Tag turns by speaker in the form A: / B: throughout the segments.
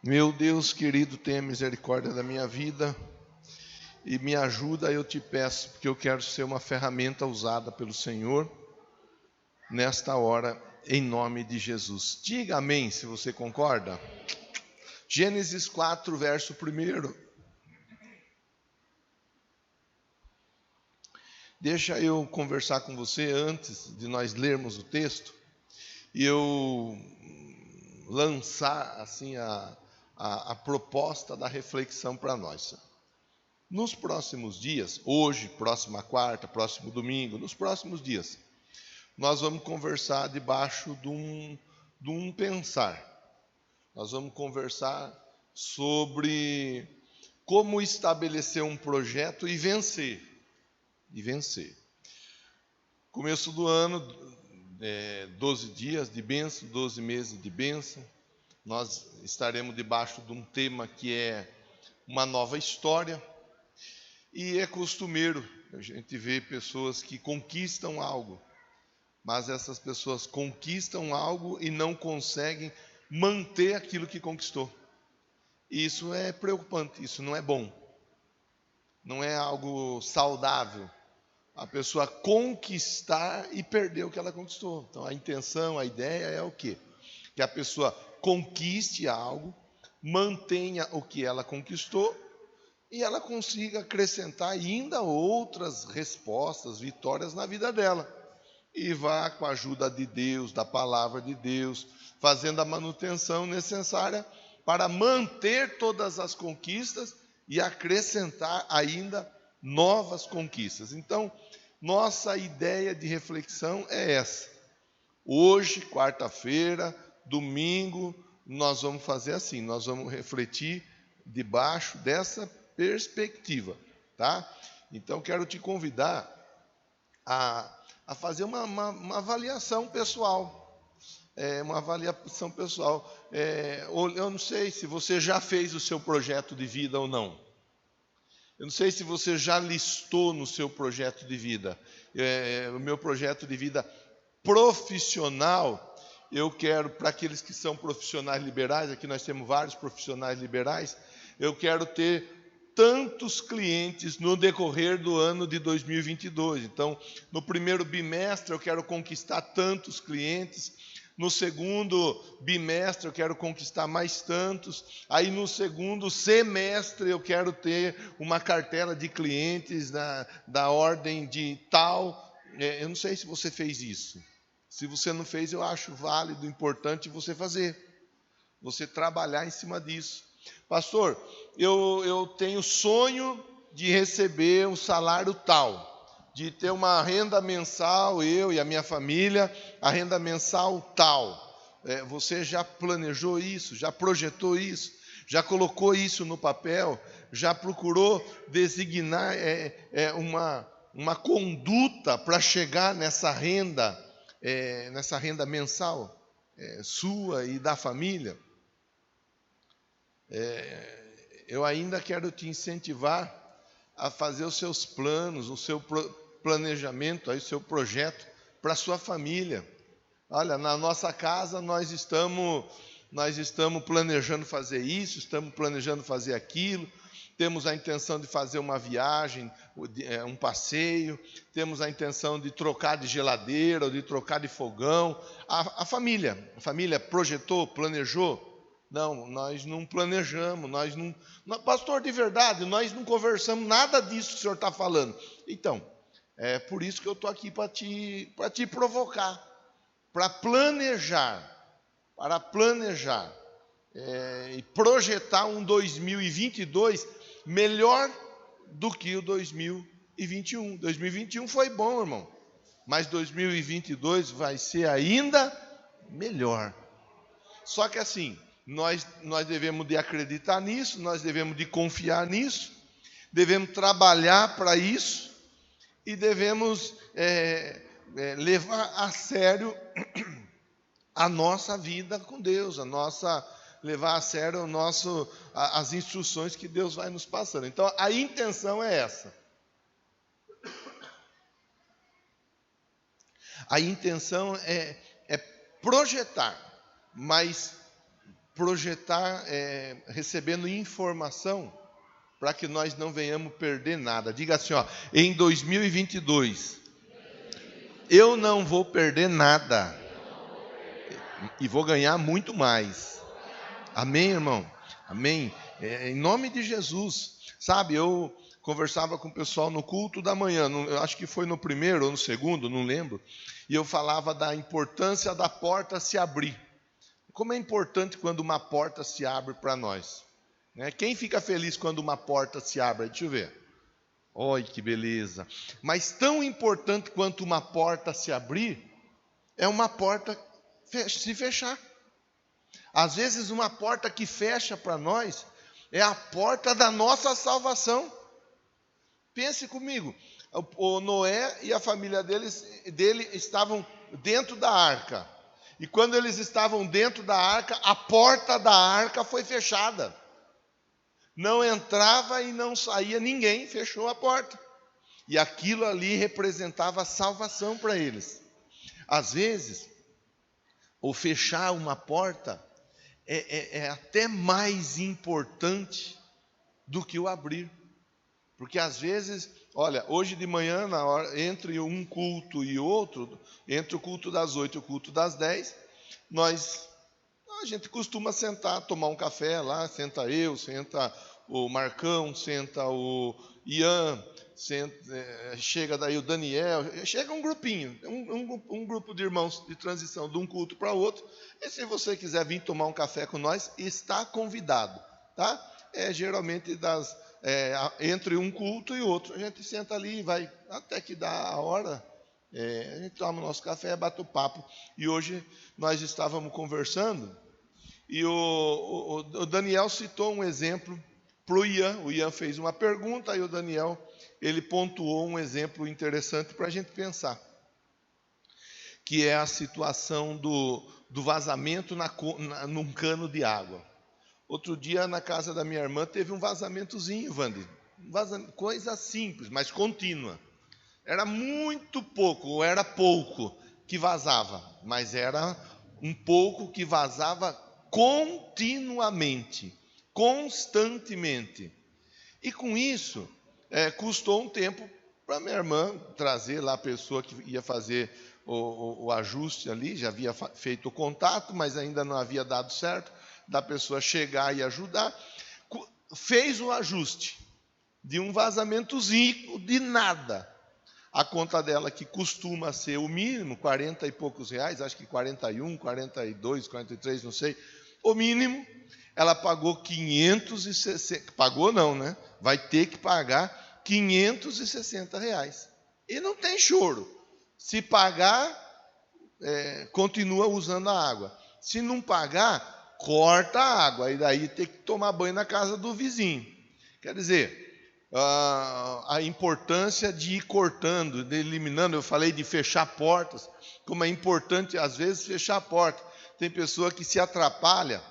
A: Meu Deus querido, tenha misericórdia da minha vida e me ajuda, eu te peço, porque eu quero ser uma ferramenta usada pelo Senhor nesta hora, em nome de Jesus. Diga amém se você concorda. Gênesis 4, verso 1. Deixa eu conversar com você antes de nós lermos o texto e eu lançar assim a proposta da reflexão para nós. Nos próximos dias, hoje, próxima quarta, próximo domingo, nos próximos dias, nós vamos conversar debaixo de um pensar. Nós vamos conversar sobre como estabelecer um projeto e vencer. E vencer. Começo do ano, 12 dias de bênção, 12 meses de bênção. Nós estaremos debaixo de um tema que é uma nova história. E é costumeiro a gente ver pessoas que conquistam algo, mas essas pessoas conquistam algo e não conseguem manter aquilo que conquistou. E isso é preocupante, isso não é bom, não é algo saudável. A pessoa conquistar e perder o que ela conquistou. Então a intenção, a ideia é o quê? Que a pessoa conquiste algo, mantenha o que ela conquistou e ela consiga acrescentar ainda outras respostas, vitórias na vida dela. E vá com a ajuda de Deus, da palavra de Deus, fazendo a manutenção necessária para manter todas as conquistas e acrescentar ainda novas conquistas. Então, nossa ideia de reflexão é essa. Hoje, quarta-feira, domingo, nós vamos fazer assim, nós vamos refletir debaixo dessa perspectiva, tá? Então, quero te convidar a fazer uma avaliação pessoal. Uma avaliação pessoal. Eu não sei se você já fez o seu projeto de vida ou não. Eu não sei se você já listou no seu projeto de vida. O meu projeto de vida profissional, eu quero, para aqueles que são profissionais liberais, aqui nós temos vários profissionais liberais, eu quero ter tantos clientes no decorrer do ano de 2022. Então, no primeiro bimestre eu quero conquistar tantos clientes, no segundo bimestre eu quero conquistar mais tantos, aí no segundo semestre eu quero ter uma cartela de clientes da ordem de tal. Eu não sei se você fez isso. Se você não fez, eu acho válido, importante você fazer. Você trabalhar em cima disso. Pastor, eu tenho sonho de receber um salário tal, de ter uma renda mensal, eu e a minha família, a renda mensal tal. Você já planejou isso? Já projetou isso? Já colocou isso no papel? Já procurou designar uma conduta para chegar nessa renda mensal sua e da família? Eu ainda quero te incentivar a fazer os seus planos, o seu planejamento, aí, o seu projeto para a sua família. Olha, na nossa casa nós estamos planejando fazer isso, estamos planejando fazer aquilo, temos a intenção de fazer uma viagem, um passeio, temos a intenção de trocar de geladeira, ou de trocar de fogão. A família projetou, planejou? Não, nós não planejamos, pastor, de verdade, nós não conversamos nada disso que o senhor está falando. Então, é por isso que eu estou aqui para te provocar, para planejar e projetar um 2022 melhor do que o 2021. 2021 foi bom, irmão, mas 2022 vai ser ainda melhor. Só que assim, nós devemos de acreditar nisso, nós devemos de confiar nisso, devemos trabalhar para isso e devemos levar a sério a nossa vida com Deus, levar a sério as instruções que Deus vai nos passando. Então, a intenção é essa. A intenção é projetar, mas projetar, recebendo informação, para que nós não venhamos perder nada. Diga assim, ó, em 2022, eu não vou perder nada e vou ganhar muito mais. Amém, irmão? Amém? Em nome de Jesus. Sabe, eu conversava com o pessoal no culto da manhã, eu acho que foi no primeiro ou no segundo, não lembro, e eu falava da importância da porta se abrir. Como é importante quando uma porta se abre para nós. Quem fica feliz quando uma porta se abre? Deixa eu ver. Olha que beleza. Mas tão importante quanto uma porta se abrir, é uma porta se fechar. Às vezes uma porta que fecha para nós, é a porta da nossa salvação. Pense comigo, o Noé e a família dele estavam dentro da arca. E quando eles estavam dentro da arca, a porta da arca foi fechada. Não entrava e não saía ninguém, fechou a porta. E aquilo ali representava salvação para eles. Às vezes, o fechar uma porta é até mais importante do que o abrir. Porque às vezes, olha, hoje de manhã, entre um culto e outro, entre o culto das 8 e o culto das 10, a gente costuma sentar, tomar um café lá, senta eu, senta o Marcão, senta o Ian, chega daí o Daniel, chega um grupinho, um grupo de irmãos de transição de um culto para outro. E se você quiser vir tomar um café com nós, está convidado, tá? Geralmente entre um culto e outro, a gente senta ali e vai, até que dá a hora, a gente toma o nosso café, bate o papo. E hoje nós estávamos conversando, e o Daniel citou um exemplo para o Ian fez uma pergunta, e o Daniel, ele pontuou um exemplo interessante para a gente pensar, que é a situação do vazamento num cano de água. Outro dia, na casa da minha irmã, teve um vazamentozinho, Wander. Coisa simples, mas contínua. Era muito pouco, ou era pouco que vazava, mas era um pouco que vazava continuamente, constantemente. E com isso, custou um tempo para minha irmã trazer lá a pessoa que ia fazer o ajuste ali, já havia feito o contato, mas ainda não havia dado certo, da pessoa chegar e ajudar. Fez o ajuste de um vazamentozinho de nada. A conta dela, que costuma ser o mínimo, 40 e poucos reais, acho que 41, 42, 43, não sei, o mínimo, ela pagou 560, pagou não, né? Vai ter que pagar 560 reais. E não tem choro. Se pagar, continua usando a água. Se não pagar, corta a água. E daí tem que tomar banho na casa do vizinho. Quer dizer, a importância de ir cortando, de eliminando. Eu falei de fechar portas, como é importante às vezes fechar a porta. Tem pessoa que se atrapalha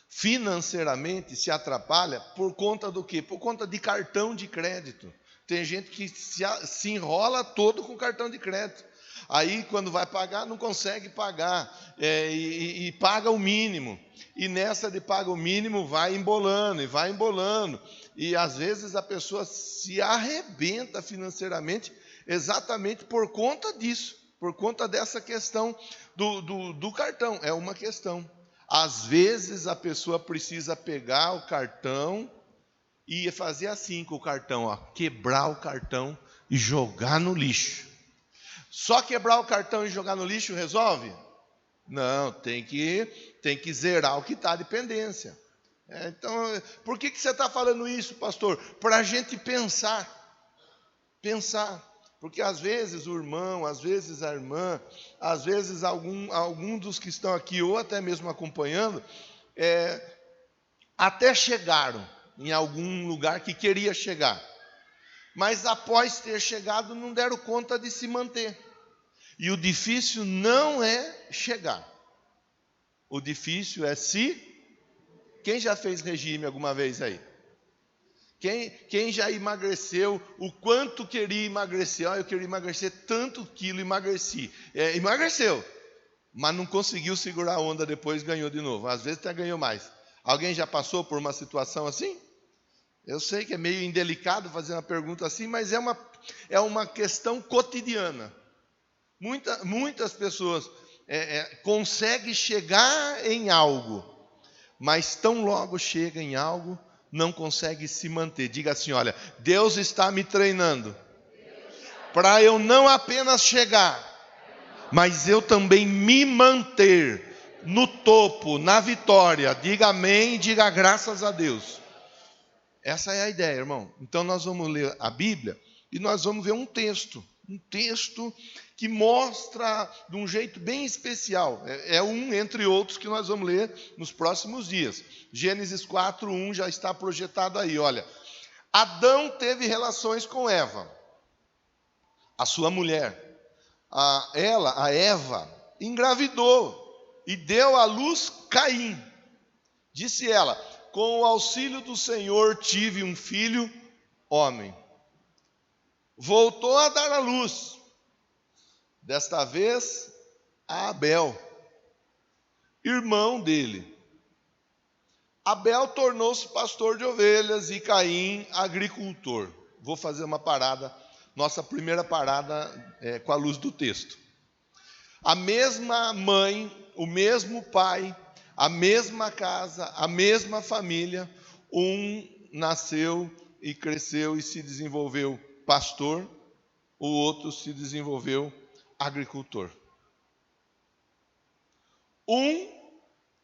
A: financeiramente, se atrapalha por conta do quê? Por conta de cartão de crédito. Tem gente que se enrola todo com cartão de crédito. Aí, quando vai pagar, não consegue pagar, e paga o mínimo. E nessa de paga o mínimo, vai embolando, e às vezes a pessoa se arrebenta financeiramente exatamente por conta disso, por conta dessa questão do cartão. É uma questão. Às vezes a pessoa precisa pegar o cartão e fazer assim com o cartão, quebrar o cartão e jogar no lixo. Só quebrar o cartão e jogar no lixo resolve? Não, tem que zerar o que está de pendência. Então, por que você está falando isso, pastor? Para a gente pensar. Porque às vezes o irmão, às vezes a irmã, às vezes algum dos que estão aqui, ou até mesmo acompanhando, até chegaram em algum lugar que queria chegar. Mas após ter chegado, não deram conta de se manter. E o difícil não é chegar. O difícil é se... Quem já fez regime alguma vez aí? Quem já emagreceu, o quanto queria emagrecer? Eu queria emagrecer tanto quilo, emagreci. Emagreceu. mas não conseguiu segurar a onda depois, ganhou de novo. Às vezes até ganhou mais. Alguém já passou por uma situação assim? Eu sei que é meio indelicado fazer uma pergunta assim, mas é uma questão cotidiana. Muitas pessoas conseguem chegar em algo, mas tão logo chega em algo, não consegue se manter. Diga assim, olha, Deus está me treinando para eu não apenas chegar, mas eu também me manter no topo, na vitória. Diga amém, diga graças a Deus. Essa é a ideia, irmão. Então nós vamos ler a Bíblia e nós vamos ver um texto que mostra de um jeito bem especial. É um entre outros que nós vamos ler nos próximos dias. Gênesis 4:1 já está projetado aí, olha. Adão teve relações com Eva, a sua mulher. A Eva, engravidou e deu à luz Caim. Disse ela, com o auxílio do Senhor tive um filho, homem. Voltou a dar à luz, desta vez a Abel, irmão dele. Abel tornou-se pastor de ovelhas e Caim agricultor. Vou fazer uma parada, nossa primeira parada com a luz do texto. A mesma mãe, o mesmo pai, a mesma casa, a mesma família, um nasceu e cresceu e se desenvolveu pastor, o outro se desenvolveu agricultor. Um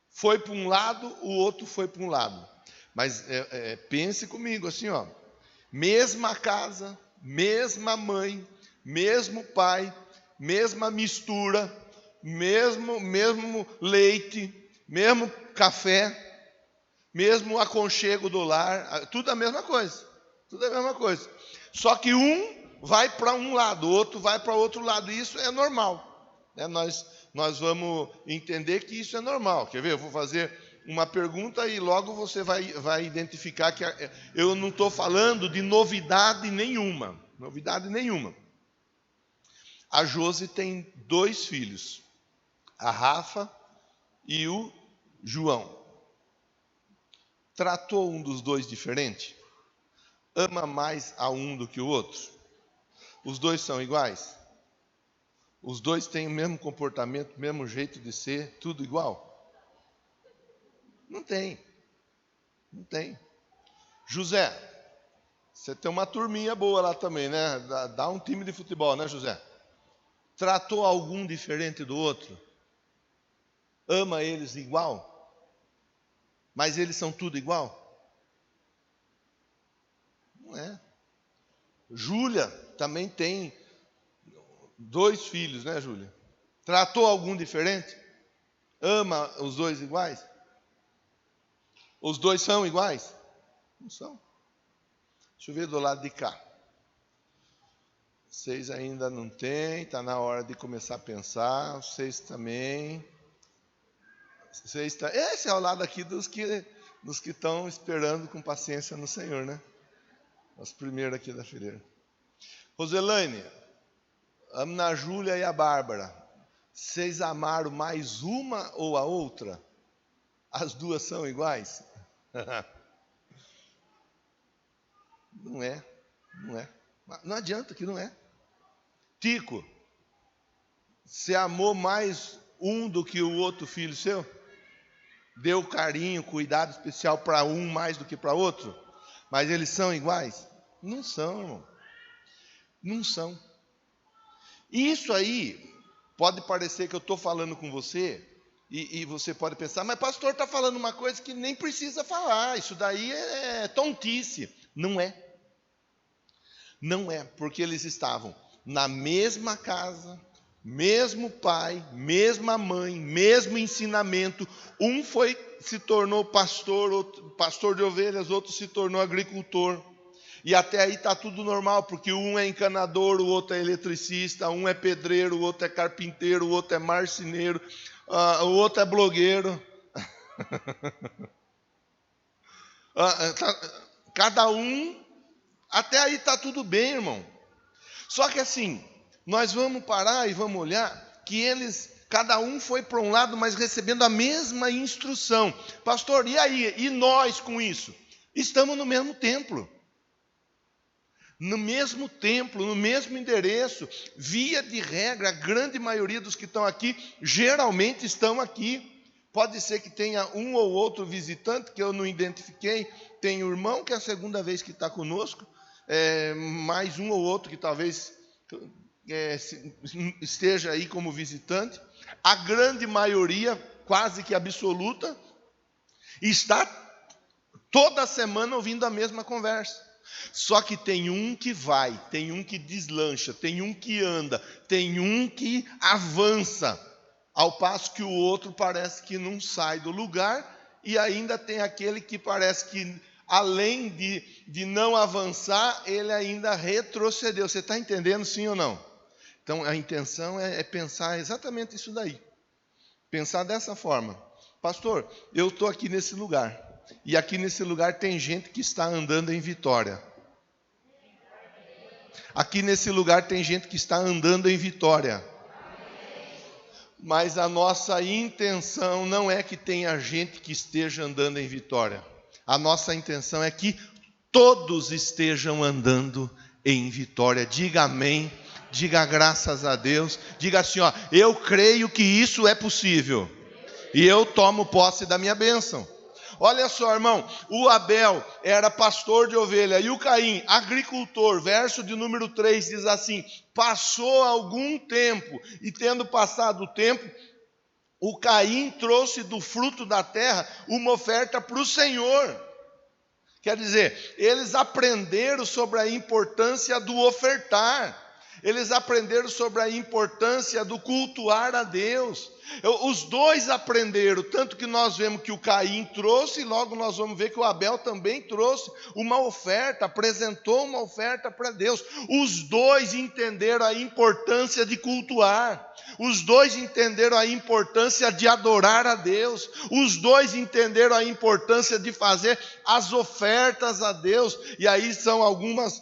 A: foi para um lado, o outro foi para um lado. Mas pense comigo assim, ó. Mesma casa, mesma mãe, mesmo pai, mesma mistura, mesmo leite, mesmo café, mesmo aconchego do lar, tudo a mesma coisa. Tudo a mesma coisa. Só que um vai para um lado, o outro vai para outro lado. E isso é normal. Nós vamos entender que isso é normal. Quer ver? Eu vou fazer uma pergunta e logo você vai identificar que eu não estou falando de novidade nenhuma. Novidade nenhuma. A Josi tem 2 filhos, a Rafa e o João. Tratou um dos 2 diferente? Ama mais a um do que o outro? Os 2 são iguais? Os 2 têm o mesmo comportamento, o mesmo jeito de ser, tudo igual? Não tem. Não tem. José, você tem uma turminha boa lá também, né? Dá um time de futebol, né, José? Tratou algum diferente do outro? Ama eles igual? Mas eles são tudo igual? Não é. Júlia também tem 2 filhos, né, Júlia? Tratou algum diferente? Ama os 2 iguais? Os 2 são iguais? Não são. Deixa eu ver do lado de cá. Vocês ainda não têm, está na hora de começar a pensar. Vocês também. Esse é o lado aqui dos que estão esperando com paciência no Senhor, né? Os primeiros aqui da fileira. Roselaine, Ana Júlia e a Bárbara, vocês amaram mais uma ou a outra? As 2 são iguais? Não é. Não adianta que não é. Tico, você amou mais um do que o outro filho seu? Deu carinho, cuidado especial para um mais do que para outro? Mas eles são iguais? Não são, irmão. Não são. Isso aí pode parecer que eu estou falando com você e você pode pensar, mas pastor está falando uma coisa que nem precisa falar, isso daí é tontice. Não é. Não é, porque eles estavam na mesma casa, mesmo pai, mesma mãe, mesmo ensinamento. Um se tornou pastor, outro, pastor de ovelhas, outro se tornou agricultor. E até aí está tudo normal, porque um é encanador, o outro é eletricista, um é pedreiro, o outro é carpinteiro, o outro é marceneiro, o outro é blogueiro. Cada um, até aí está tudo bem, irmão. Só que assim, nós vamos parar e vamos olhar que Cada um foi para um lado, mas recebendo a mesma instrução. Pastor, e aí? E nós com isso? Estamos no mesmo templo. No mesmo templo, no mesmo endereço. Via de regra, a grande maioria dos que estão aqui, geralmente estão aqui. Pode ser que tenha um ou outro visitante que eu não identifiquei. Tem o irmão que é a segunda vez que está conosco. Mais um ou outro que talvez esteja aí como visitante. A grande maioria, quase que absoluta, está toda semana ouvindo a mesma conversa. Só que tem um que vai, tem um que deslancha, tem um que anda, tem um que avança, ao passo que o outro parece que não sai do lugar, e ainda tem aquele que parece que, além de não avançar, ele ainda retrocedeu. Você está entendendo, sim ou não? Então, a intenção é pensar exatamente isso daí. Pensar dessa forma. Pastor, eu estou aqui nesse lugar. E aqui nesse lugar tem gente que está andando em vitória. Aqui nesse lugar tem gente que está andando em vitória. Mas a nossa intenção não é que tenha gente que esteja andando em vitória. A nossa intenção é que todos estejam andando em vitória. Diga amém. Diga graças a Deus. Diga assim, eu creio que isso é possível. E eu tomo posse da minha bênção. Olha só, irmão, o Abel era pastor de ovelha e o Caim, agricultor. Verso de número 3 diz assim: passou algum tempo, e tendo passado o tempo, o Caim trouxe do fruto da terra uma oferta para o Senhor. Quer dizer, eles aprenderam sobre a importância do ofertar. Eles aprenderam sobre a importância do cultuar a Deus. Os dois aprenderam, tanto que nós vemos que o Caim trouxe, e logo nós vamos ver que o Abel também trouxe uma oferta, apresentou uma oferta para Deus. Os dois entenderam a importância de cultuar. Os dois entenderam a importância de adorar a Deus. Os dois entenderam a importância de fazer as ofertas a Deus. E aí são algumas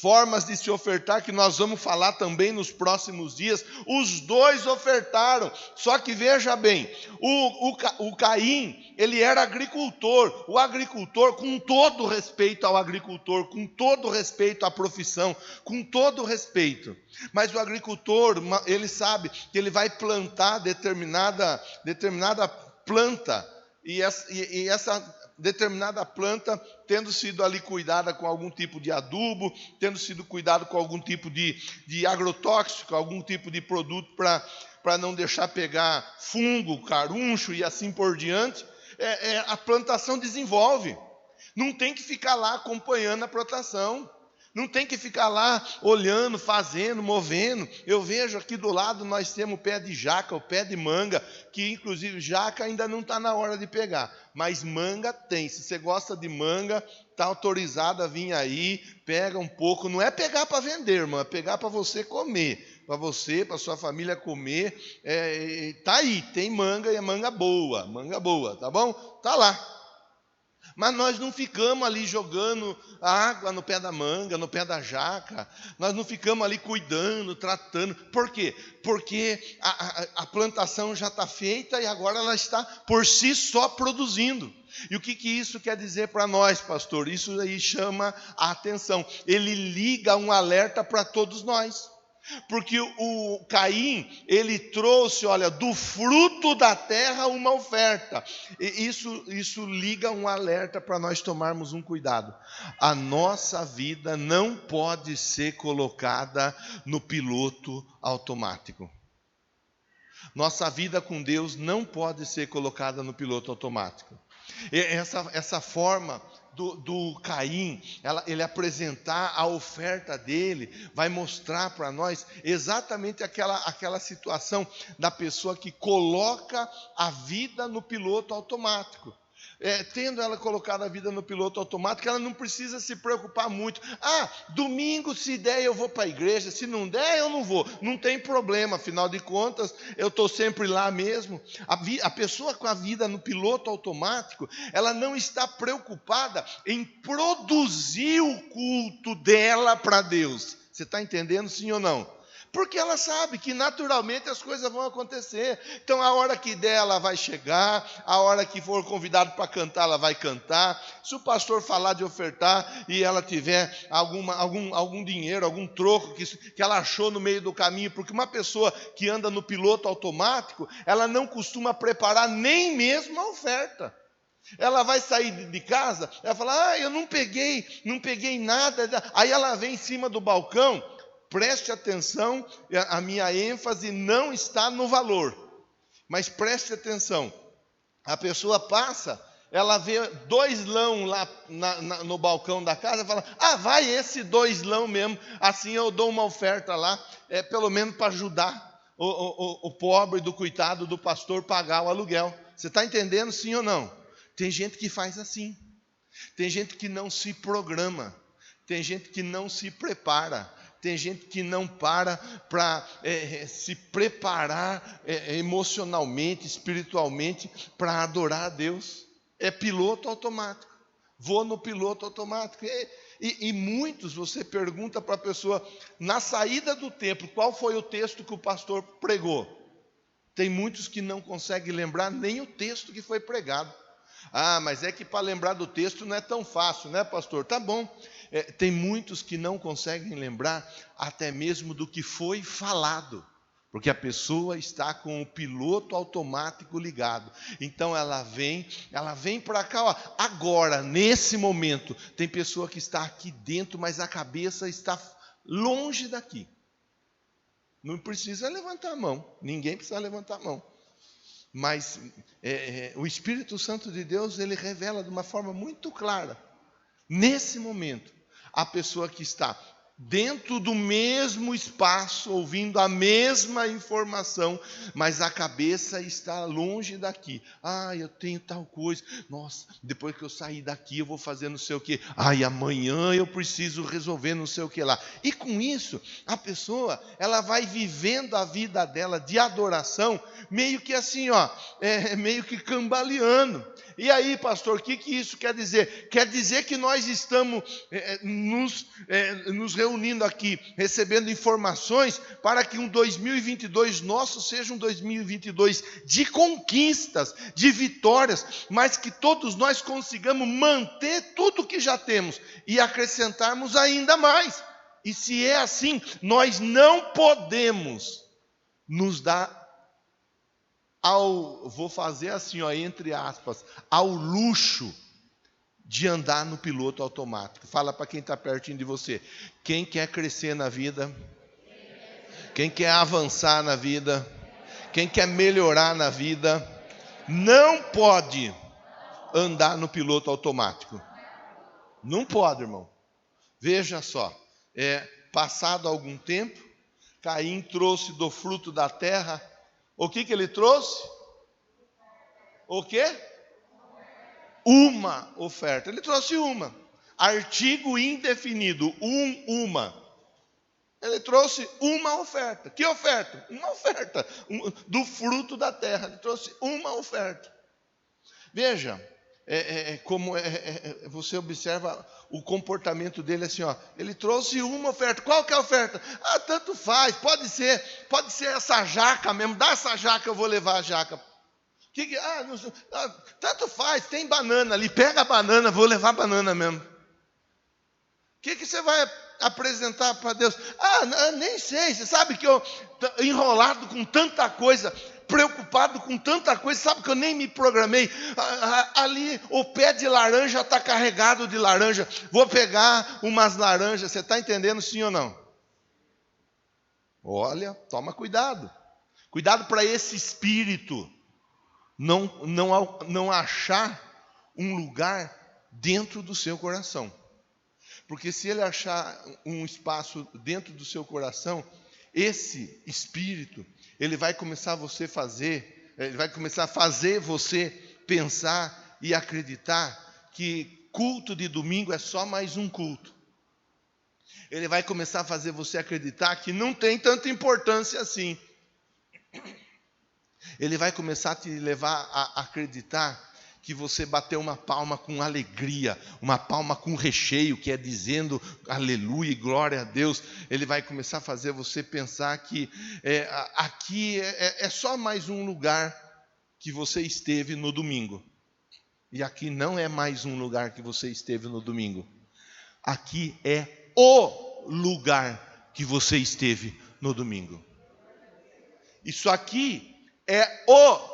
A: formas de se ofertar, que nós vamos falar também nos próximos dias. Os dois ofertaram, só que veja bem, o Caim, ele era agricultor. O agricultor, com todo respeito ao agricultor, com todo respeito à profissão, com todo respeito, mas o agricultor, ele sabe que ele vai plantar determinada planta, e essa determinada planta, tendo sido ali cuidada com algum tipo de adubo, tendo sido cuidado com algum tipo de agrotóxico, algum tipo de produto para não deixar pegar fungo, caruncho e assim por diante, a plantação desenvolve. Não tem que ficar lá acompanhando a plantação. Não tem que ficar lá olhando, fazendo, movendo. Eu vejo aqui do lado nós temos o pé de jaca, o pé de manga, que inclusive jaca ainda não está na hora de pegar, mas manga tem. Se você gosta de manga, está autorizado a vir aí, pega um pouco. Não é pegar para vender, irmão, é pegar para você comer. Para você, para sua família comer. Está aí, tem manga e é manga boa, tá bom? Está lá. Mas nós não ficamos ali jogando água no pé da manga, no pé da jaca. Nós não ficamos ali cuidando, tratando. Por quê? Porque a plantação já está feita e agora ela está por si só produzindo. E o que isso quer dizer para nós, pastor? Isso aí chama a atenção. Ele liga um alerta para todos nós. Porque o Caim, ele trouxe, do fruto da terra uma oferta. E isso liga um alerta para nós tomarmos um cuidado. A nossa vida não pode ser colocada no piloto automático. Nossa vida com Deus não pode ser colocada no piloto automático. Essa forma do Caim, ele apresentar a oferta dele, vai mostrar para nós exatamente aquela situação da pessoa que coloca a vida no piloto automático. Tendo ela colocado a vida no piloto automático, ela não precisa se preocupar muito. Domingo, se der, eu vou para a igreja. Se não der, eu não vou. Não tem problema, afinal de contas, eu estou sempre lá mesmo. A pessoa com a vida no piloto automático, ela não está preocupada em produzir o culto dela para Deus. Você está entendendo, sim ou não? Porque ela sabe que naturalmente as coisas vão acontecer. Então a hora que der ela vai chegar, a hora que for convidado para cantar ela vai cantar. Se o pastor falar de ofertar e ela tiver algum dinheiro, algum troco que ela achou no meio do caminho, porque uma pessoa que anda no piloto automático, ela não costuma preparar nem mesmo a oferta. Ela vai sair de casa, ela fala, eu não peguei nada. Aí ela vem em cima do balcão. Preste atenção, a minha ênfase não está no valor, mas preste atenção. A pessoa passa, ela vê 2 lão lá no balcão da casa, fala, vai esse 2 lão mesmo, assim eu dou uma oferta lá, pelo menos para ajudar o pobre do coitado do pastor pagar o aluguel. Você está entendendo, sim ou não? Tem gente que faz assim, tem gente que não se programa, tem gente que não se prepara, tem gente que não para se preparar emocionalmente, espiritualmente, para adorar a Deus. É piloto automático. Vou no piloto automático. E muitos, você pergunta para a pessoa, na saída do templo, qual foi o texto que o pastor pregou? Tem muitos que não conseguem lembrar nem o texto que foi pregado. Mas é que para lembrar do texto não é tão fácil, né, pastor? Tá bom. Tem muitos que não conseguem lembrar até mesmo do que foi falado, porque a pessoa está com o piloto automático ligado. Então ela vem para cá, agora, nesse momento. Tem pessoa que está aqui dentro, mas a cabeça está longe daqui. Não precisa levantar a mão, ninguém precisa levantar a mão. Mas o Espírito Santo de Deus, ele revela de uma forma muito clara. Nesse momento, a pessoa que está dentro do mesmo espaço, ouvindo a mesma informação, mas a cabeça está longe daqui. Eu tenho tal coisa. Nossa, depois que eu sair daqui eu vou fazer não sei o quê. Amanhã eu preciso resolver não sei o que lá. E com isso, a pessoa, ela vai vivendo a vida dela de adoração, meio que assim, meio que cambaleando. E aí, pastor, o que isso quer dizer? Quer dizer que nós estamos nos reunindo aqui, recebendo informações para que um 2022 nosso seja um 2022 de conquistas, de vitórias, mas que todos nós consigamos manter tudo que já temos e acrescentarmos ainda mais. E se é assim, nós não podemos nos dar vou fazer assim, entre aspas, ao luxo de andar no piloto automático. Fala para quem está pertinho de você. Quem quer crescer na vida, quem quer avançar na vida, quem quer melhorar na vida, não pode andar no piloto automático. Não pode, irmão. Veja só, passado algum tempo, Caim trouxe do fruto da terra. O que ele trouxe? O quê? Uma oferta. Ele trouxe uma. Artigo indefinido. Uma. Ele trouxe uma oferta. Que oferta? Uma oferta. Do fruto da terra. Ele trouxe uma oferta. Veja, como você observa o comportamento dele assim, ele trouxe uma oferta. Qual que é a oferta? Tanto faz, pode ser essa jaca mesmo, dá essa jaca, eu vou levar a jaca. Tanto faz, tem banana ali, pega a banana, vou levar a banana mesmo. O que você vai apresentar para Deus? Nem sei, você sabe que eu, enrolado com tanta coisa, preocupado com tanta coisa, sabe que eu nem me programei. Ali o pé de laranja está carregado de laranja. Vou pegar umas laranjas. Você está entendendo, sim ou não? Olha, toma cuidado. Cuidado para esse espírito não achar um lugar dentro do seu coração. Porque se ele achar um espaço dentro do seu coração, esse espírito, ele vai começar a fazer você pensar e acreditar que culto de domingo é só mais um culto. Ele vai começar a fazer você acreditar que não tem tanta importância assim. Ele vai começar a te levar a acreditar que você bateu uma palma com alegria, uma palma com recheio, que é dizendo aleluia e glória a Deus, Ele vai começar a fazer você pensar que aqui é só mais um lugar que você esteve no domingo. E aqui não é mais um lugar que você esteve no domingo. Aqui é o lugar que você esteve no domingo. Isso aqui é o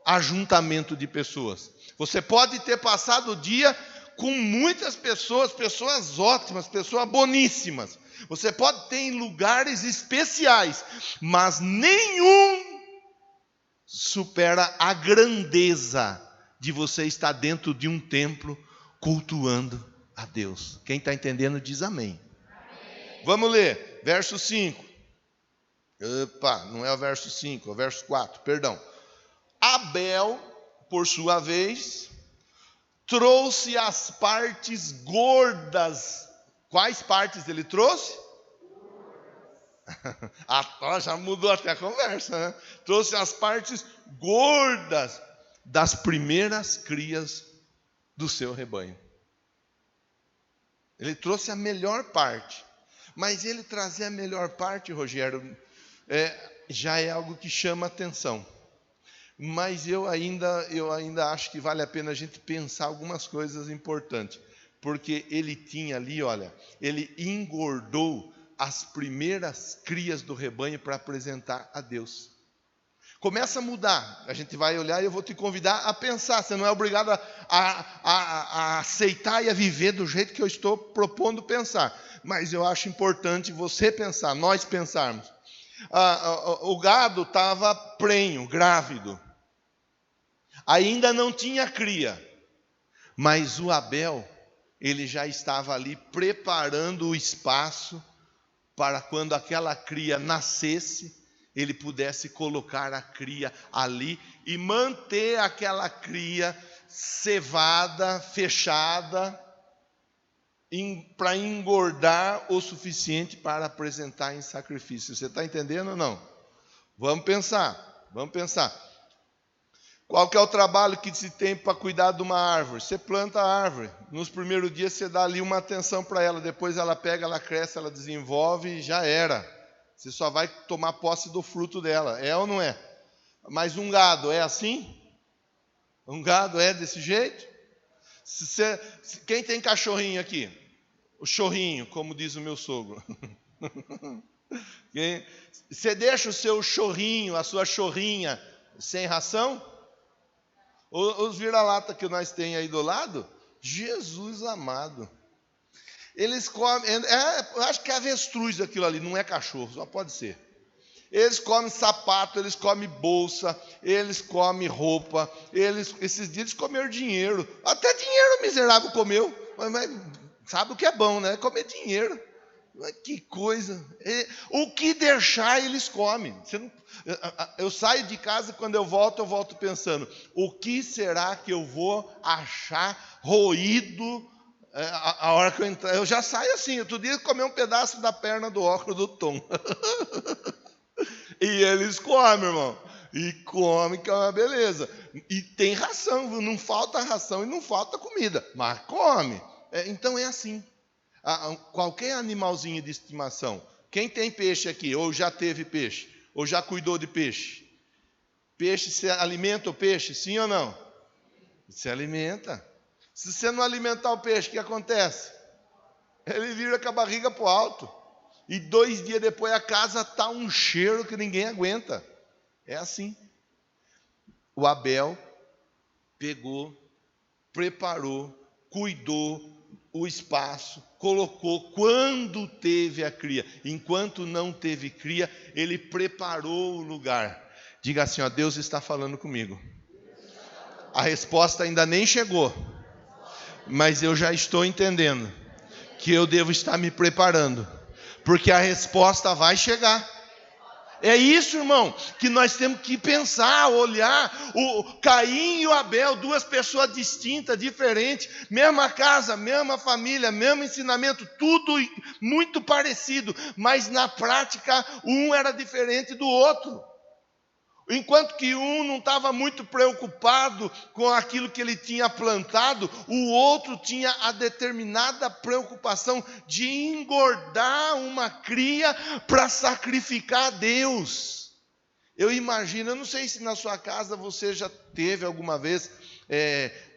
A: ajuntamento de pessoas. Você pode ter passado o dia com muitas pessoas, pessoas ótimas, pessoas boníssimas. Você pode ter em lugares especiais, mas nenhum supera a grandeza de você estar dentro de um templo cultuando a Deus. Quem está entendendo diz amém. Vamos ler, verso 5. Opa, não é o verso 5, é o verso 4, perdão. Abel, por sua vez, trouxe as partes gordas. Quais partes ele trouxe? Já mudou até a conversa, né? Trouxe as partes gordas das primeiras crias do seu rebanho. Ele trouxe a melhor parte. Mas ele trazer a melhor parte, Rogério, já é algo que chama atenção. Mas eu ainda acho que vale a pena a gente pensar algumas coisas importantes. Porque ele tinha ali, olha, ele engordou as primeiras crias do rebanho para apresentar a Deus. Começa a mudar, a gente vai olhar e eu vou te convidar a pensar. Você não é obrigado a aceitar e a viver do jeito que eu estou propondo pensar. Mas eu acho importante você pensar, nós pensarmos. O gado estava prenho, grávido. Ainda não tinha cria. Mas o Abel, ele já estava ali preparando o espaço para quando aquela cria nascesse, ele pudesse colocar a cria ali e manter aquela cria cevada, fechada, para engordar o suficiente para apresentar em sacrifício. Você está entendendo ou não? Vamos pensar. Qual que é o trabalho que se tem para cuidar de uma árvore? Você planta a árvore. Nos primeiros dias você dá ali uma atenção para ela. Depois ela pega, ela cresce, ela desenvolve e já era. Você só vai tomar posse do fruto dela. É ou não é? Mas um gado é assim? Um gado é desse jeito? Quem tem cachorrinho aqui? O chorrinho, como diz o meu sogro. Você deixa o seu chorrinho, a sua chorrinha sem ração? Os vira-lata que nós temos aí do lado, Jesus amado. Eles comem, eu acho que é avestruz aquilo ali, não é cachorro, só pode ser. Eles comem sapato, eles comem bolsa, eles comem roupa, esses dias eles comeram dinheiro. Até dinheiro o miserável comeu, mas sabe o que é bom, né? Comer dinheiro. Que coisa. O que deixar eles comem. Eu saio de casa, quando eu volto pensando, o que será que eu vou achar roído a hora que eu entrar? Eu já saio assim. Outro dia eu comi um pedaço da perna do óculos do Tom. E eles comem, irmão. E comem, que é uma beleza. E tem ração, viu? Não falta ração e não falta comida. Mas come. Então é assim. Qualquer animalzinho de estimação. Quem tem peixe aqui? Ou já teve peixe? Ou já cuidou de peixe? Peixe, se alimenta o peixe? Sim ou não? Se alimenta. Se você não alimentar o peixe, o que acontece? Ele vira com a barriga para o alto. E 2 dias depois a casa está um cheiro que ninguém aguenta. É assim. O Abel pegou, preparou, cuidou o espaço, colocou quando teve a cria. Enquanto não teve cria, ele preparou o lugar. Diga assim, ó, Deus está falando comigo. A resposta ainda nem chegou, mas eu já estou entendendo que eu devo estar me preparando, porque a resposta vai chegar. É isso, irmão, que nós temos que pensar, olhar. O Caim e o Abel, 2 pessoas distintas, diferentes, mesma casa, mesma família, mesmo ensinamento, tudo muito parecido, mas na prática um era diferente do outro. Enquanto que um não estava muito preocupado com aquilo que ele tinha plantado, o outro tinha a determinada preocupação de engordar uma cria para sacrificar a Deus. Eu imagino, eu não sei se na sua casa você já teve alguma vez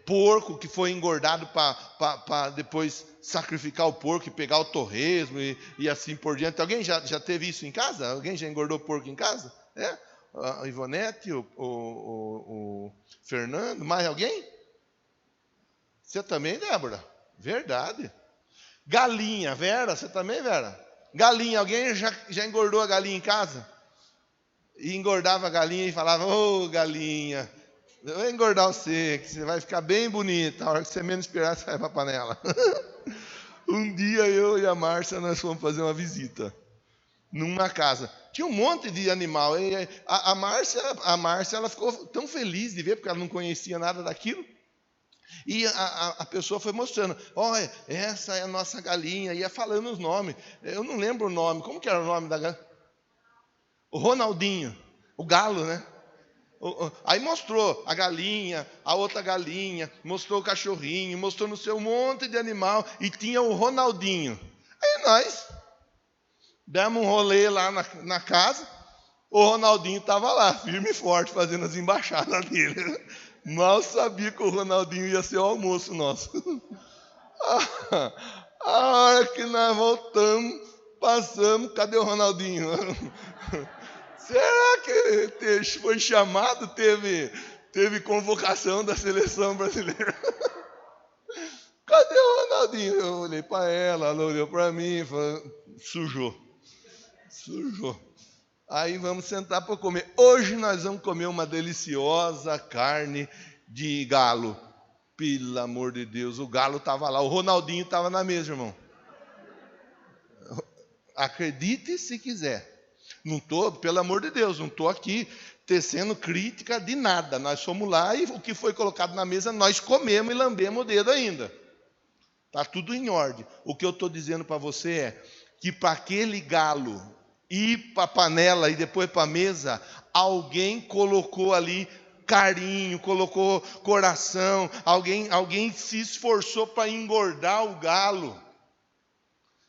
A: porco que foi engordado para depois sacrificar o porco e pegar o torresmo e assim por diante. Alguém já teve isso em casa? Alguém já engordou porco em casa? A Ivonete, o Fernando, mais alguém? Você também, Débora? Verdade. Galinha, Vera, você também, Vera? Galinha, alguém já engordou a galinha em casa? E engordava a galinha e falava, ô galinha, eu vou engordar você, que você vai ficar bem bonita, a hora que você menos esperar, você vai para a panela. Um dia eu e a Márcia, nós fomos fazer uma visita numa casa. Tinha um monte de animal. E a Márcia, ela ficou tão feliz de ver, porque ela não conhecia nada daquilo. E a pessoa foi mostrando, olha, essa é a nossa galinha, ia falando os nomes. Eu não lembro o nome, como que era o nome da galinha? O Ronaldinho, o galo, né? Aí mostrou a galinha, a outra galinha, mostrou o cachorrinho, mostrou no seu monte de animal, e tinha o Ronaldinho. Aí nós demos um rolê lá na casa, o Ronaldinho estava lá, firme e forte, fazendo as embaixadas dele. Mal sabia que o Ronaldinho ia ser o almoço nosso. A hora que nós voltamos, passamos, cadê o Ronaldinho? Será que foi chamado, teve convocação da seleção brasileira? Cadê o Ronaldinho? Eu olhei para ela olhou para mim e falou, sujou. Aí vamos sentar para comer. Hoje nós vamos comer uma deliciosa carne de galo. Pelo amor de Deus, o galo estava lá, o Ronaldinho estava na mesa, irmão. Acredite se quiser. Não estou, pelo amor de Deus, não estou aqui tecendo crítica de nada. Nós fomos lá e o que foi colocado na mesa, nós comemos e lambemos o dedo ainda. Está tudo em ordem. O que eu estou dizendo para você é que para aquele galo ir para a panela e depois para a mesa, alguém colocou ali carinho, colocou coração, alguém se esforçou para engordar o galo.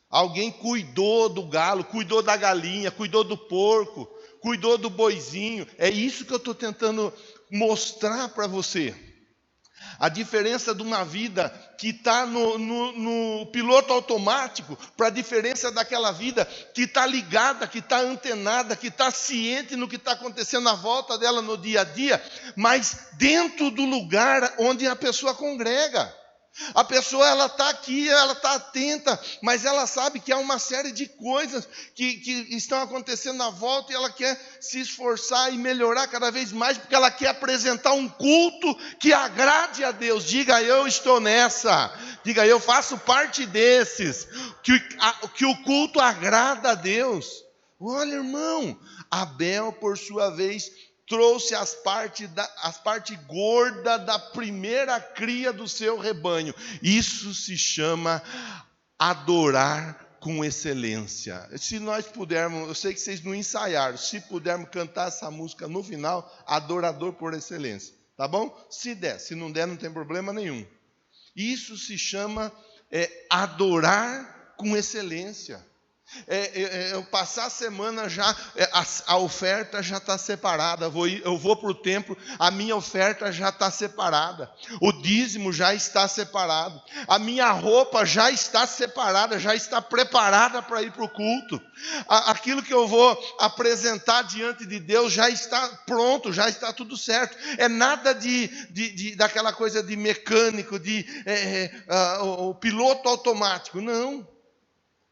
A: Alguém cuidou do galo, cuidou da galinha, cuidou do porco, cuidou do boizinho. É isso que eu estou tentando mostrar para você. A diferença de uma vida que está no piloto automático para a diferença daquela vida que está ligada, que está antenada, que está ciente no que está acontecendo à volta dela no dia a dia, mas dentro do lugar onde a pessoa congrega. A pessoa, ela está aqui, ela está atenta, mas ela sabe que há uma série de coisas que estão acontecendo à volta e ela quer se esforçar e melhorar cada vez mais, porque ela quer apresentar um culto que agrade a Deus. Diga, eu estou nessa. Diga, eu faço parte desses. Que o culto agrada a Deus. Olha, irmão, Abel, por sua vez, trouxe as partes gordas da primeira cria do seu rebanho. Isso se chama adorar com excelência. Se nós pudermos, eu sei que vocês não ensaiaram, se pudermos cantar essa música no final, adorador por excelência. Tá bom? Se der, se não der, não tem problema nenhum. Isso se chama adorar com excelência. Eu passar a semana já, a oferta já está separada, eu vou para o templo, a minha oferta já está separada, o dízimo já está separado, a minha roupa já está separada, já está preparada para ir para o culto, aquilo que eu vou apresentar diante de Deus já está pronto, já está tudo certo. É nada daquela coisa de mecânico, o piloto automático, não.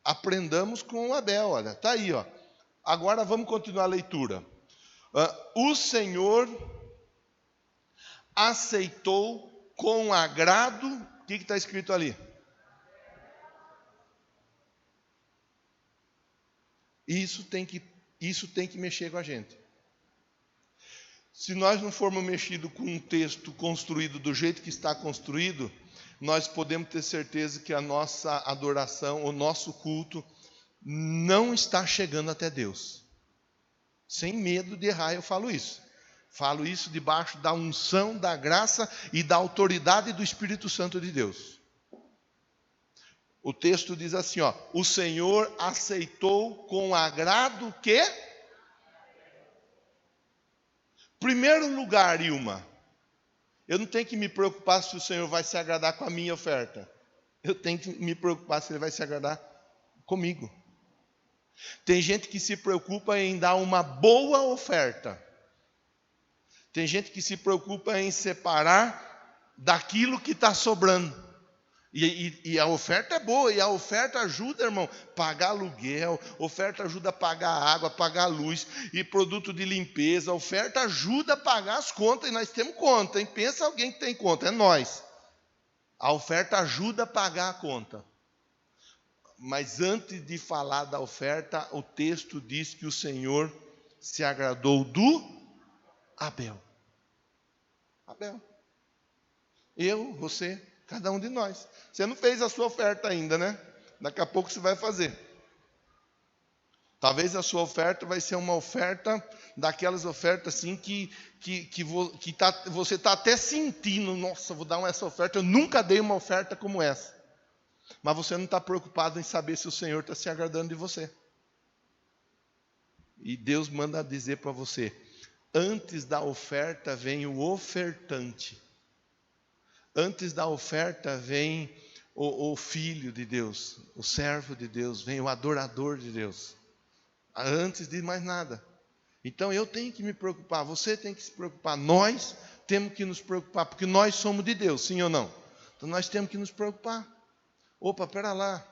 A: Aprendamos com o Abel, olha, está aí, ó. Agora vamos continuar a leitura. O Senhor aceitou com agrado, o que está escrito ali? Isso tem que mexer com a gente. Se nós não formos mexidos com um texto construído do jeito que está construído, nós podemos ter certeza que a nossa adoração, o nosso culto, não está chegando até Deus. Sem medo de errar, eu falo isso. Falo isso debaixo da unção, da graça e da autoridade do Espírito Santo de Deus. O texto diz assim, ó: o Senhor aceitou com agrado o quê? Primeiro lugar, Ilma, eu não tenho que me preocupar se o Senhor vai se agradar com a minha oferta. Eu tenho que me preocupar se Ele vai se agradar comigo. Tem gente que se preocupa em dar uma boa oferta. Tem gente que se preocupa em separar daquilo que está sobrando. E a oferta é boa, e a oferta ajuda, irmão, pagar aluguel, oferta ajuda a pagar água, pagar luz, e produto de limpeza, a oferta ajuda a pagar as contas, e nós temos conta, hein? Pensa alguém que tem conta, é nós. A oferta ajuda a pagar a conta. Mas antes de falar da oferta, o texto diz que o Senhor se agradou do Abel. Abel. Eu, você, cada um de nós. Você não fez a sua oferta ainda, né? Daqui a pouco você vai fazer. Talvez a sua oferta vai ser uma oferta, daquelas ofertas assim você está até sentindo, nossa, vou dar essa oferta, eu nunca dei uma oferta como essa. Mas você não está preocupado em saber se o Senhor está se agradando de você. E Deus manda dizer para você: antes da oferta vem o ofertante. Antes da oferta vem o Filho de Deus, o servo de Deus, vem o adorador de Deus. Antes de mais nada. Então eu tenho que me preocupar, você tem que se preocupar, nós temos que nos preocupar, porque nós somos de Deus, sim ou não? Então nós temos que nos preocupar. Opa, pera lá.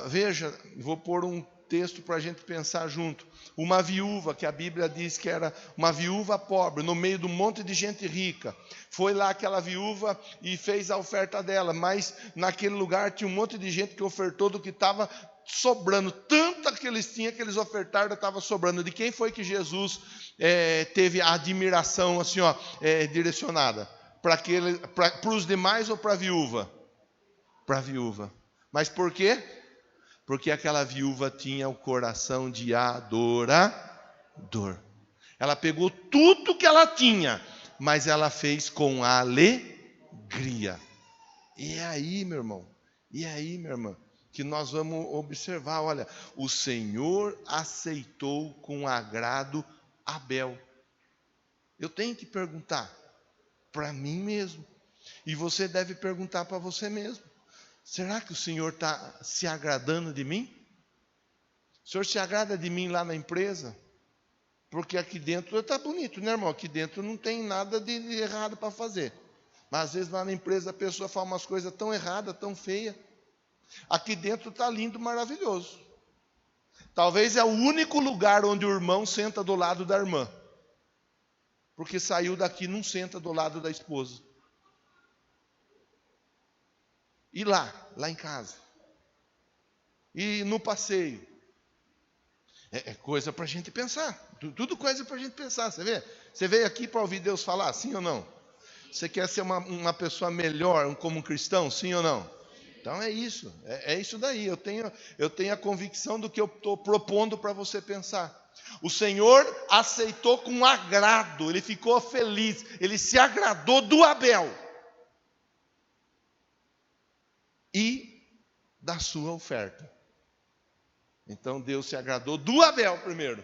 A: Veja, vou pôr um texto para a gente pensar junto. Uma viúva, que a Bíblia diz que era uma viúva pobre, no meio de um monte de gente rica. Foi lá aquela viúva e fez a oferta dela, mas naquele lugar tinha um monte de gente que ofertou do que estava sobrando. Tanto que eles tinham que eles ofertaram, estava sobrando. De quem foi que Jesus teve a admiração assim, direcionada? Para os demais ou para a viúva? Para a viúva. Mas por quê? Porque aquela viúva tinha o coração de adorador. Ela pegou tudo que ela tinha, mas ela fez com alegria. E é aí, meu irmão, e é aí, minha irmã, que nós vamos observar, olha, o Senhor aceitou com agrado Abel. Eu tenho que perguntar para mim mesmo, e você deve perguntar para você mesmo: será que o Senhor está se agradando de mim? O Senhor se agrada de mim lá na empresa? Porque aqui dentro está bonito, né, irmão? Aqui dentro não tem nada de errado para fazer. Mas às vezes lá na empresa a pessoa fala umas coisas tão erradas, tão feias. Aqui dentro está lindo, maravilhoso. Talvez é o único lugar onde o irmão senta do lado da irmã. Porque saiu daqui, não senta do lado da esposa. E lá em casa. E no passeio. É coisa para a gente pensar. Tudo coisa para a gente pensar, você vê? Você veio aqui para ouvir Deus falar, sim ou não? Você quer ser uma pessoa melhor como um cristão, sim ou não? Então é isso, é isso daí. Eu tenho a convicção do que eu estou propondo para você pensar. O Senhor aceitou com agrado, Ele ficou feliz, Ele se agradou do Abel e da sua oferta. Então Deus se agradou do Abel primeiro,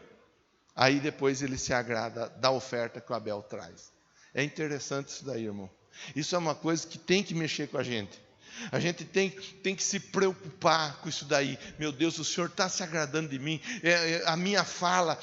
A: aí depois Ele se agrada da oferta que o Abel traz. É interessante isso daí, irmão. Isso é uma coisa que tem que mexer com a gente. A gente tem que se preocupar com isso daí. Meu Deus, o Senhor está se agradando de mim. A minha fala,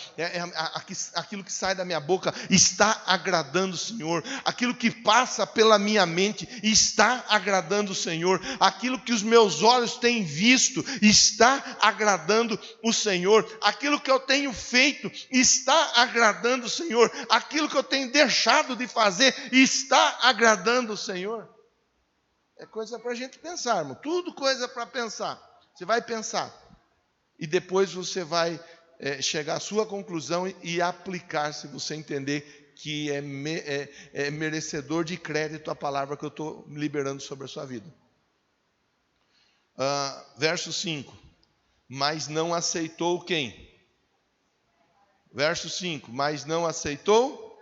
A: aquilo que sai da minha boca está agradando o Senhor. Aquilo que passa pela minha mente está agradando o Senhor. Aquilo que os meus olhos têm visto está agradando o Senhor. Aquilo que eu tenho feito está agradando o Senhor. Aquilo que eu tenho deixado de fazer está agradando o Senhor. É coisa para a gente pensar, irmão. Tudo coisa para pensar. Você vai pensar. E depois você vai chegar à sua conclusão e aplicar, se você entender que é merecedor de crédito a palavra que eu estou liberando sobre a sua vida. Verso 5. Mas não aceitou quem? Verso 5, mas não aceitou.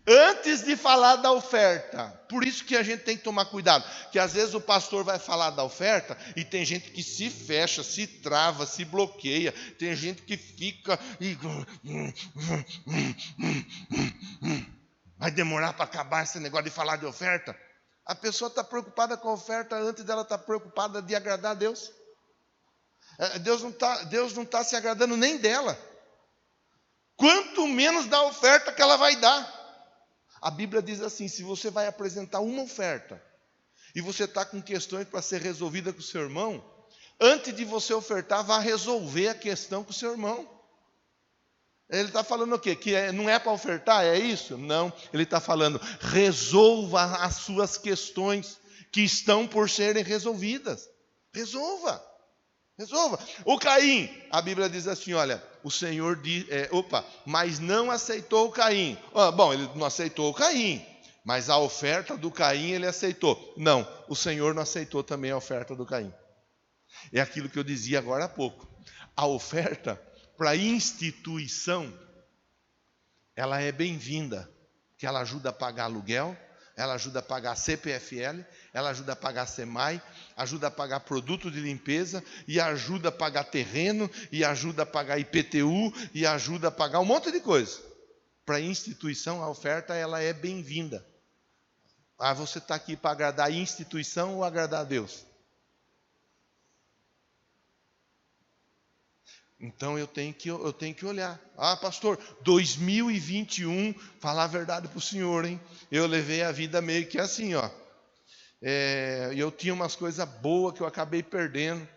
A: Antes de falar da oferta, por isso que a gente tem que tomar cuidado, que às vezes o pastor vai falar da oferta e tem gente que se fecha, se trava, se bloqueia, tem gente que fica e vai demorar para acabar esse negócio de falar de oferta. A pessoa está preocupada com a oferta antes dela estar preocupada de agradar a Deus. Deus não tá se agradando nem dela, quanto menos da oferta que ela vai dar. A Bíblia diz assim: se você vai apresentar uma oferta e você está com questões para ser resolvida com o seu irmão, antes de você ofertar, vá resolver a questão com o seu irmão. Ele está falando o quê? Que não é para ofertar, é isso? Não, ele está falando, resolva as suas questões que estão por serem resolvidas. Resolva. O Caim, a Bíblia diz assim, olha, o Senhor diz, mas não aceitou o Caim. Bom, ele não aceitou o Caim, mas a oferta do Caim ele aceitou. Não, o Senhor não aceitou também a oferta do Caim. É aquilo que eu dizia agora há pouco. A oferta para instituição, ela é bem-vinda, que ela ajuda a pagar aluguel, ela ajuda a pagar CPFL, ela ajuda a pagar SEMAI, ajuda a pagar produto de limpeza, e ajuda a pagar terreno, e ajuda a pagar IPTU, e ajuda a pagar um monte de coisa. Para a instituição, a oferta ela é bem-vinda. Você está aqui para agradar a instituição ou agradar a Deus? Então eu tenho que olhar. Pastor, 2021, falar a verdade para o senhor, hein? Eu levei a vida meio que assim, ó. Eu tinha umas coisas boas que eu acabei perdendo.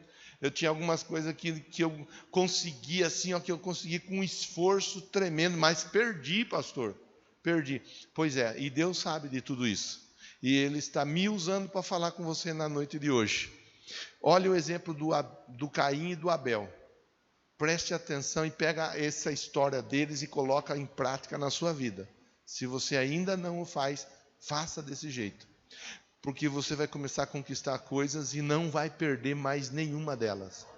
A: Eu tinha algumas coisas que eu consegui assim, ó, que eu consegui com um esforço tremendo, mas perdi, pastor. Perdi. Pois é, e Deus sabe de tudo isso. E Ele está me usando para falar com você na noite de hoje. Olha o exemplo do Caim e do Abel. Preste atenção e pega essa história deles e coloca em prática na sua vida. Se você ainda não o faz, faça desse jeito. Porque você vai começar a conquistar coisas e não vai perder mais nenhuma delas.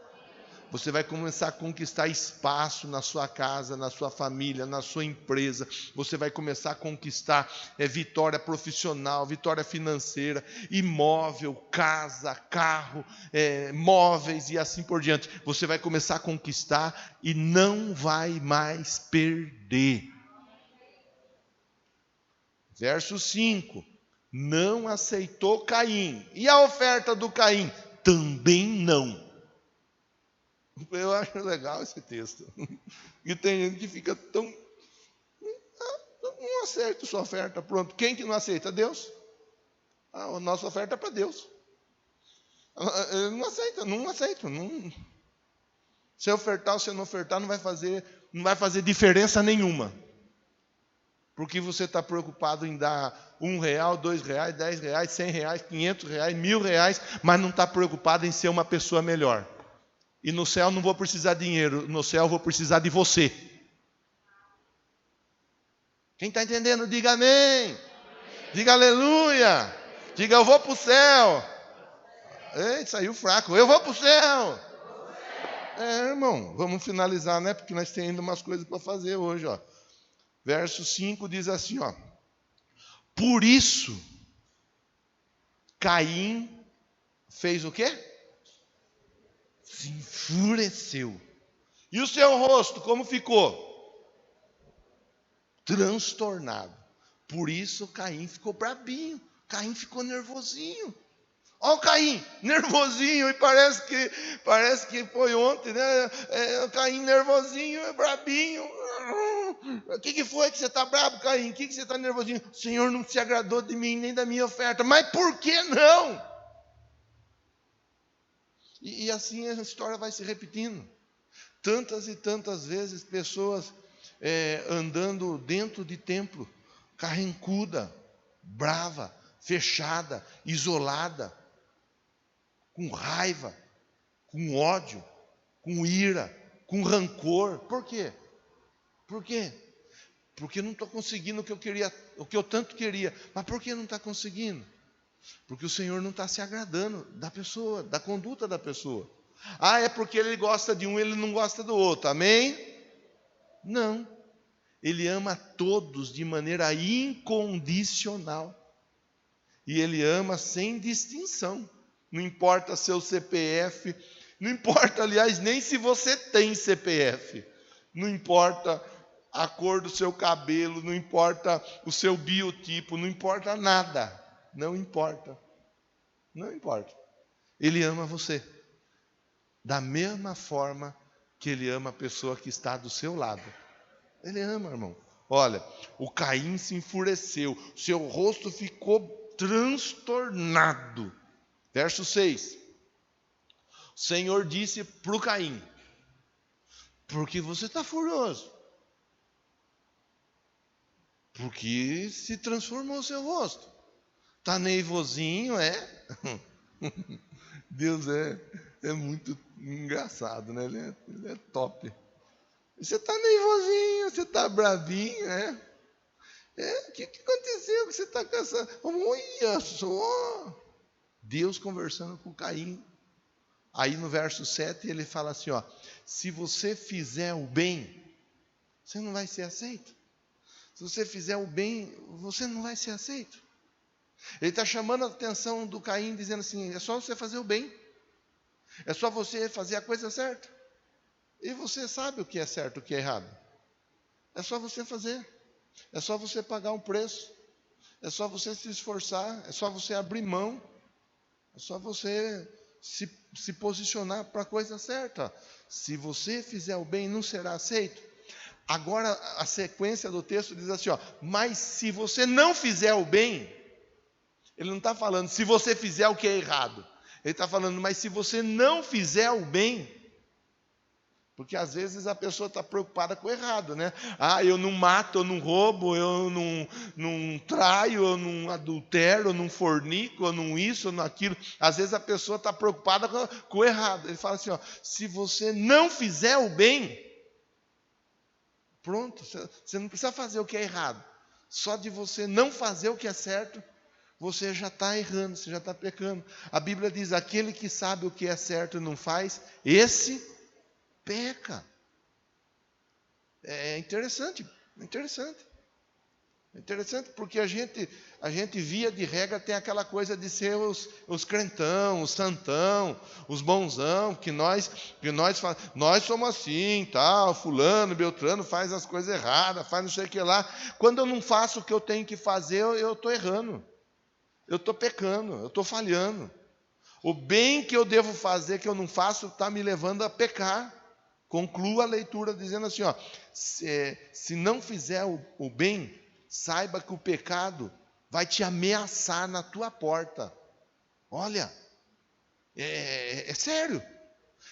A: Você vai começar a conquistar espaço na sua casa, na sua família, na sua empresa. Você vai começar a conquistar vitória profissional, vitória financeira, imóvel, casa, carro, móveis e assim por diante. Você vai começar a conquistar e não vai mais perder. Verso 5. Não aceitou Caim. E a oferta do Caim? Também não. Eu acho legal esse texto. E tem gente que fica tão... Não aceita sua oferta, pronto. Quem que não aceita? Deus. A nossa oferta é para Deus. Ele não aceita. Não. Se ofertar ou se não ofertar, não vai fazer diferença nenhuma. Porque você está preocupado em dar R$1, R$2, R$10, R$100, R$500, R$1.000, mas não está preocupado em ser uma pessoa melhor. E no céu não vou precisar de dinheiro, no céu eu vou precisar de você. Quem está entendendo, diga amém. Diga aleluia. Diga eu vou para o céu. Ei, saiu fraco. Eu vou para o céu. Irmão, vamos finalizar, né? Porque nós temos ainda umas coisas para fazer hoje, ó. Verso 5 diz assim, ó. Por isso, Caim fez o quê? Se enfureceu. E o seu rosto, como ficou? Transtornado. Por isso Caim ficou brabinho. Caim ficou nervosinho. Olha o Caim, nervosinho, e parece que foi ontem, né? Caim nervosinho, brabinho. O que foi que você está brabo, Caim? O que você está nervosinho? O Senhor não se agradou de mim, nem da minha oferta. Mas por que não? E assim a história vai se repetindo. Tantas e tantas vezes pessoas andando dentro de templo, carrancuda, brava, fechada, isolada, com raiva, com ódio, com ira, com rancor. Por quê? Por quê? Porque não estou conseguindo o que eu queria, o que eu tanto queria. Mas por que não está conseguindo? Porque o Senhor não está se agradando da pessoa, da conduta da pessoa. Ah, é porque ele gosta de um, ele não gosta do outro. Amém? Não. Ele ama todos de maneira incondicional. E ele ama sem distinção. Não importa seu CPF, não importa, aliás, nem se você tem CPF. Não importa a cor do seu cabelo, não importa o seu biotipo, não importa nada. Não importa. Não importa. Ele ama você. Da mesma forma que ele ama a pessoa que está do seu lado. Ele ama, irmão. Olha, o Caim se enfureceu, seu rosto ficou transtornado. Verso 6. O Senhor disse para o Caim: por que você está furioso? Porque se transformou o seu rosto. Está nervosinho, é? Deus é muito engraçado, né? Ele é top. Você está nervosinho, você está bravinho, né? O que aconteceu que você está com essa... Olha só! Deus conversando com Caim. Aí no verso 7 ele fala assim, ó: se você fizer o bem, você não vai ser aceito. Se você fizer o bem, você não vai ser aceito. Ele está chamando a atenção do Caim, dizendo assim: é só você fazer o bem. É só você fazer a coisa certa. E você sabe o que é certo e o que é errado. É só você fazer. É só você pagar um preço. É só você se esforçar. É só você abrir mão. É só você se posicionar para a coisa certa. Se você fizer o bem, não será aceito. Agora a sequência do texto diz assim, ó: mas se você não fizer o bem, ele não está falando se você fizer o que é errado. Ele está falando, mas se você não fizer o bem. Porque às vezes a pessoa está preocupada com o errado, né? Ah, eu não mato, eu não roubo, eu não traio, eu não adultero, eu não fornico, eu não isso, eu não aquilo. Às vezes a pessoa está preocupada com o errado. Ele fala assim, ó: se você não fizer o bem, pronto, você não precisa fazer o que é errado. Só de você não fazer o que é certo, você já está errando, você já está pecando. A Bíblia diz, aquele que sabe o que é certo e não faz, esse peca. É interessante, porque a gente via de regra tem aquela coisa de ser os crentão, os santão, os bonzão, que nós somos assim, tal, fulano, beltrano faz as coisas erradas, faz não sei o que lá. Quando eu não faço o que eu tenho que fazer, eu estou errando, eu estou pecando, eu estou falhando. O bem que eu devo fazer, que eu não faço, está me levando a pecar. Conclua a leitura dizendo assim, ó: se não fizer o bem, saiba que o pecado vai te ameaçar na tua porta. Olha, é sério.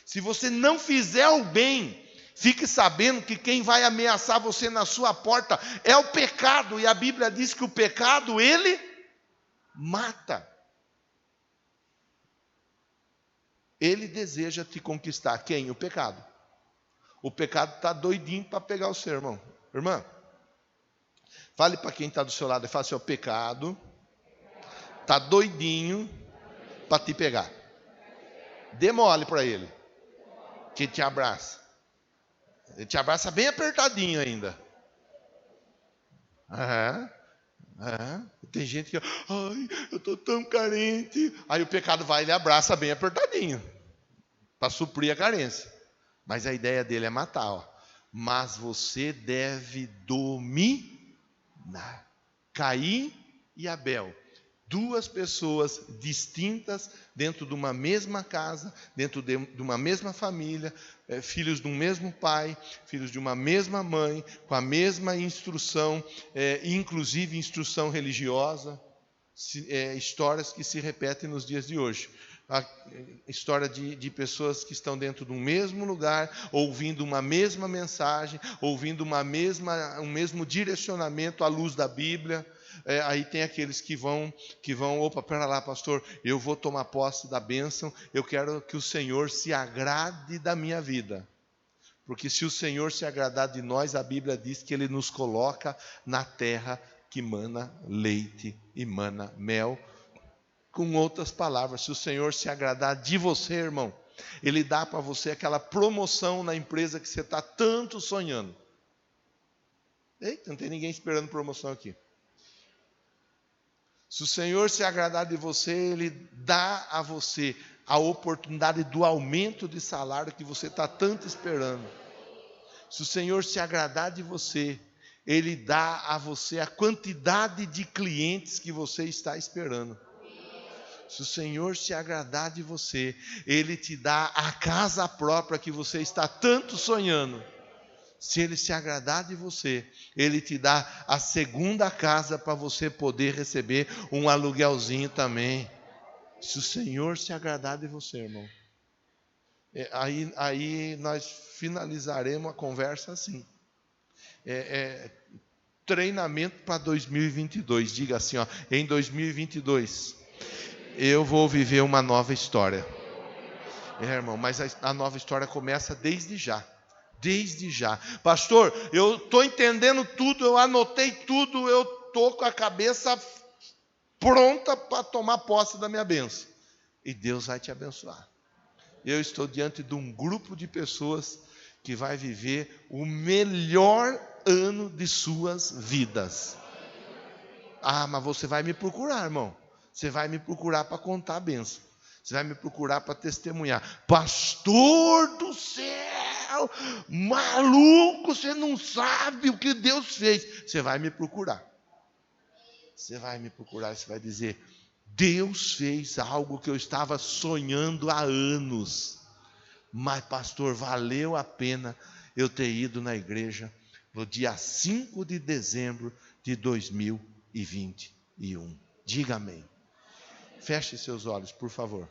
A: Se você não fizer o bem, fique sabendo que quem vai ameaçar você na sua porta é o pecado. E a Bíblia diz que o pecado, ele mata. Ele deseja te conquistar. Quem? O pecado. O pecado está doidinho para pegar o seu, irmão. Irmã, fale para quem está do seu lado e fale assim: o pecado está doidinho para te pegar. Dê mole para ele, que te abraça. Ele te abraça bem apertadinho ainda. Tem gente que, ai, eu estou tão carente. Aí o pecado vai e ele abraça bem apertadinho, para suprir a carência. Mas a ideia dele é matar, ó. Mas você deve dominar. Caim e Abel, duas pessoas distintas dentro de uma mesma casa, dentro de uma mesma família, filhos de um mesmo pai, filhos de uma mesma mãe, com a mesma instrução, inclusive instrução religiosa, histórias que se repetem nos dias de hoje. A história de pessoas que estão dentro de um mesmo lugar, ouvindo uma mesma mensagem, ouvindo um mesmo direcionamento à luz da Bíblia. Aí tem aqueles que vão, opa, pera lá, pastor, eu vou tomar posse da bênção, eu quero que o Senhor se agrade da minha vida. Porque se o Senhor se agradar de nós, a Bíblia diz que Ele nos coloca na terra que mana leite e mana mel. Com outras palavras, se o Senhor se agradar de você, irmão, Ele dá para você aquela promoção na empresa que você está tanto sonhando. Eita, não tem ninguém esperando promoção aqui. Se o Senhor se agradar de você, Ele dá a você a oportunidade do aumento de salário que você está tanto esperando. Se o Senhor se agradar de você, Ele dá a você a quantidade de clientes que você está esperando. Se o Senhor se agradar de você, Ele te dá a casa própria que você está tanto sonhando. Se Ele se agradar de você, Ele te dá a segunda casa para você poder receber um aluguelzinho também. Se o Senhor se agradar de você, irmão. Aí nós finalizaremos a conversa assim. Treinamento para 2022. Diga assim, ó, em 2022, eu vou viver uma nova história. Irmão, mas a nova história começa desde já. Desde já. Pastor, eu estou entendendo tudo, eu anotei tudo, eu estou com a cabeça pronta para tomar posse da minha bênção. E Deus vai te abençoar. Eu estou diante de um grupo de pessoas que vai viver o melhor ano de suas vidas. Ah, mas você vai me procurar, irmão. Você vai me procurar para contar a bênção. Você vai me procurar para testemunhar. Pastor do céu, maluco, você não sabe o que Deus fez. Você vai me procurar. Você vai me procurar e você vai dizer: Deus fez algo que eu estava sonhando há anos. Mas, pastor, valeu a pena eu ter ido na igreja no dia 5 de dezembro de 2021. Diga amém. Feche seus olhos, por favor.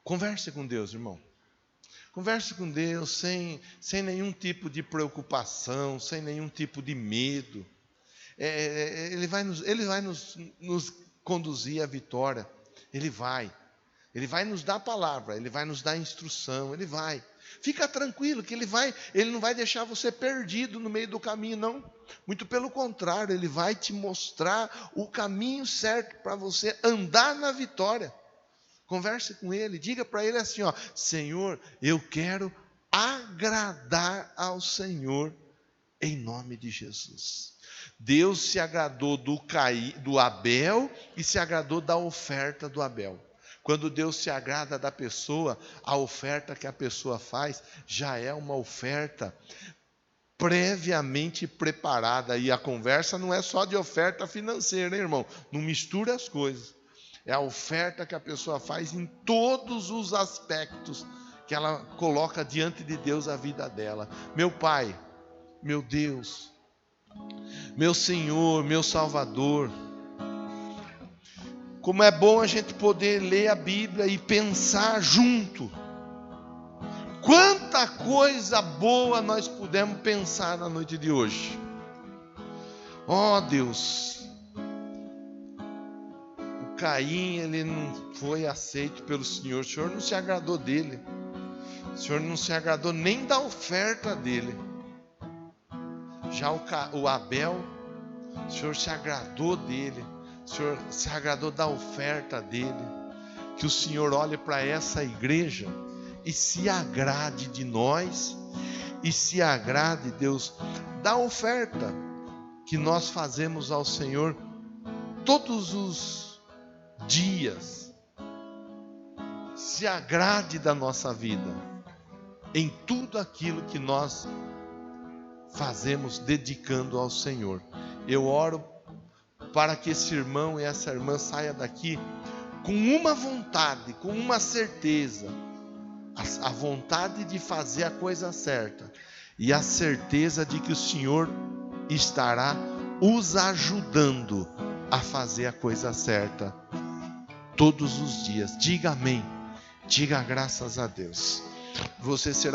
A: Converse com Deus, irmão. Converse com Deus sem nenhum tipo de preocupação, sem nenhum tipo de medo. Ele vai nos conduzir à vitória. Ele vai nos dar a palavra, Ele vai nos dar a instrução, Ele vai. Fica tranquilo que Ele não vai deixar você perdido no meio do caminho, não. Muito pelo contrário, Ele vai te mostrar o caminho certo para você andar na vitória. Converse com Ele, diga para Ele assim, ó: Senhor, eu quero agradar ao Senhor em nome de Jesus. Deus se agradou do Abel e se agradou da oferta do Abel. Quando Deus se agrada da pessoa, a oferta que a pessoa faz já é uma oferta previamente preparada. E a conversa não é só de oferta financeira, hein, irmão? Não mistura as coisas. É a oferta que a pessoa faz em todos os aspectos que ela coloca diante de Deus a vida dela. Meu Pai, meu Deus, meu Senhor, meu Salvador, como é bom a gente poder ler a Bíblia e pensar junto. Quanta coisa boa nós pudemos pensar na noite de hoje. Ó Deus, o Caim, ele não foi aceito pelo Senhor. O Senhor não se agradou dele. O Senhor não se agradou nem da oferta dele. Já o Abel, o Senhor se agradou dele. O Senhor se agradou da oferta dele. Que o Senhor olhe para essa igreja e se agrade de nós. E se agrade, Deus, da oferta que nós fazemos ao Senhor todos os dias. Se agrade da nossa vida em tudo aquilo que nós fazemos dedicando ao Senhor. Eu oro para que esse irmão e essa irmã saia daqui com uma vontade, com uma certeza, a vontade de fazer a coisa certa e a certeza de que o Senhor estará os ajudando a fazer a coisa certa todos os dias. Diga amém, diga graças a Deus. Você será